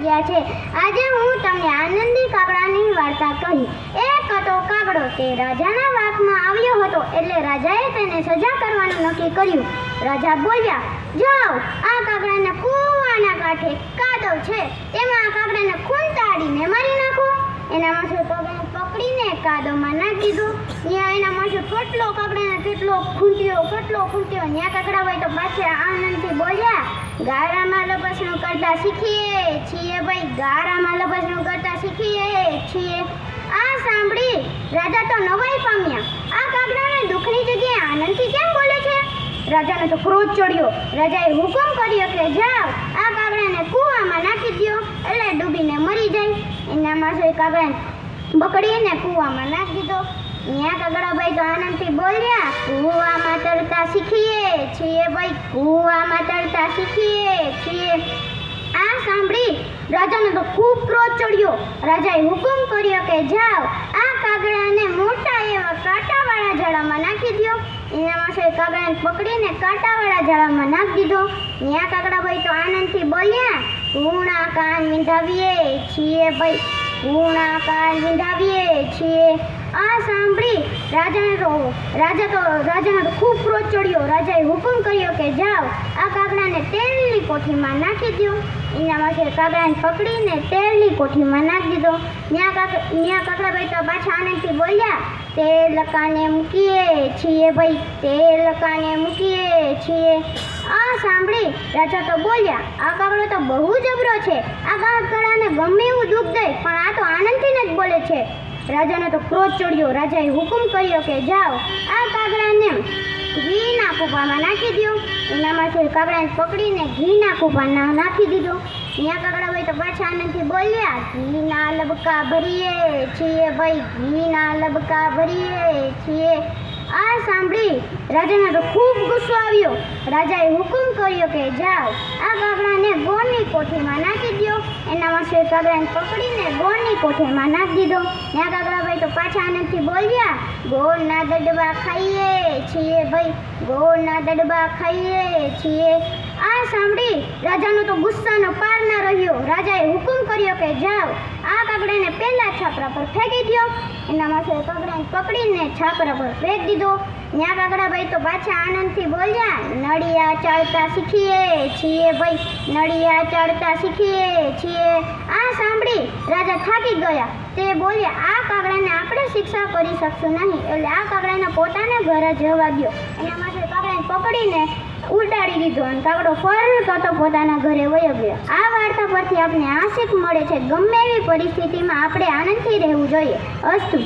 ગયા છે। આજે હું તમને આનંદી કાગડાની વાર્તા કહી। એક હતો કાગડો, તે રાજાના વાકમાં આવ્યો હતો, એટલે રાજાએ તેને સજા કરવાનું નક્કી કર્યું। રાજા બોલ્યા, જાઓ, આ કાગડાને કૂવાના કાંઠે કાદવ છે, તેમાં આ કાગડાને ખૂંટાડીને મારી નાખો। એના માથે કાગડાને પકડીને કાદવમાં નાખી દીધો। ત્યાં એના માથે કાગડાને કેટલો ખૂંટ્યો, ત્યાં કાગડા હોય તો પાછા આનંદથી બોલ્યા, ગારામાં લપસણું કરતા શીખીએ છીએ ભાઈ, ગારામાં લપસણું કરતા શીખીએ છીએ। આ સાંભળી રાજા તો નવાઈ પામ્યા, આ કાગડાને દુઃખની જગ્યાએ આનંદથી કેમ બોલે છે? રાજાને તો ક્રોધ ચડ્યો। રાજાએ હુકમ કર્યો કે જાઓ, આ કાગડાને કૂવામાં નાખી દો, એટલે ડૂબીને મરી જાય। એના માથે કાગડાને પકડીને કૂવામાં નાખી દીધો। ત્યાં કાગડાભાઈ તો આનંદથી બોલ્યા, કૂવામાં તરતા શીખીએ છીએ ભાઈ, કૂવામાં તરતા શીખીએ છીએ। આ સાંભળી રાજાને તો ખૂબ ક્રોધ ચડ્યો। રાજાએ હુકમ કર્યો કે જાઓ, આ કાગડાને મોટા એવા કાંટાવાળા જાળામાં નાખી દો। એના માથે કાગડાને પકડીને કાંટાવાળા જાળામાં નાખી દીધો। ત્યાં કાગડાભાઈ તો આનંદથી બોલ્યા, કૂણા કાન વિંધાવીએ છીએ ભાઈ, કૂણા કાન વિંધાવીએ છીએ। આ સાંભળી રાજાને તો ખૂબ ક્રોધ ચડ્યો। રાજાએ હુકમ કર્યો કે જાઓ, આ કાગડાને તેલની કોઠીમાં નાખી દો। એના માથે કાગડાને પકડીને તેલની કોઠીમાં નાખી દીધો। ત્યાં કાગડાભાઈ તો પાછા આનંદથી બોલ્યા, તેલ કાને મૂકીએ છીએ ભાઈ, તેલ કાને મૂકીએ છીએ। આ સાંભળી રાજા તો બોલ્યા, આ કાગડો તો બહુ જબરો છે, આ કાગડાને ગમે એવું દુઃખ દે, પણ આ તો આનંદથી જ બોલે છે। રાજાને તો ક્રોધ ચડ્યો। રાજાએ હુકમ કર્યો કે જાઓ, આ કાગડાને ઘીના કૂપામાં નાખી દો। એના માથે કાગડાને પકડીને ઘીના કૂપામાં નાખી દીધો। ત્યાં કાગડાભાઈ તો પાછા આનંદથી બોલ્યા, ઘીના લબકા ભરીએ છીએ ભાઈ, ઘીના લબકા ભરીએ છીએ। આ સાંભળી રાજાને તો ખૂબ ગુસ્સો આવ્યો। રાજાએ હુકમ કર્યો કે જાઓ, આ કાગડાને ગોળની કોઠીમાં નાખી દો। એના માથે કાગડાને પકડીને ગોળની કોઠીમાં નાખી દીધો। ત્યાં કાગડાભાઈ તો પાછા આનંદથી બોલ્યા, ગોળના દડબા ખાઈએ છીએ ભાઈ, ગોળના દડબા ખાઈએ છીએ। આ સાંભળી રાજાનો તો ગુસ્સાનો પાર ન રહ્યો। રાજાએ હુકમ કર્યો કે જાઓ, આ કાગડાને પહેલા છાપરા પર ફેંકી દો। એના માથે કાગડાને પકડીને છાપરા પર ફેંકી દીધો। ત્યાં કાગડાભાઈ તો પાછા આનંદથી બોલ્યા, નળિયા ચાળતા શીખીએ છીએ ભાઈ, નળિયા ચાળતા શીખીએ છીએ। આ સાંભળી રાજા થાકી ગયા। તે બોલ્યા, આ કાગડાને આપણે શિક્ષા કરી શકશું નહીં, એટલે આ કાગડાને પોતાના ઘરે જવા દો। એના માથે કાગડાને પકડીને ઉડાડી દીધો અને કાગડો ફરતો પોતાના ઘરે વયો ગયો। આ વાર્તા પરથી આપણે આ શીખ મળે છે, ગમે એવી પરિસ્થિતિમાં આપણે આનંદથી રહેવું જોઈએ। અસ્તુ।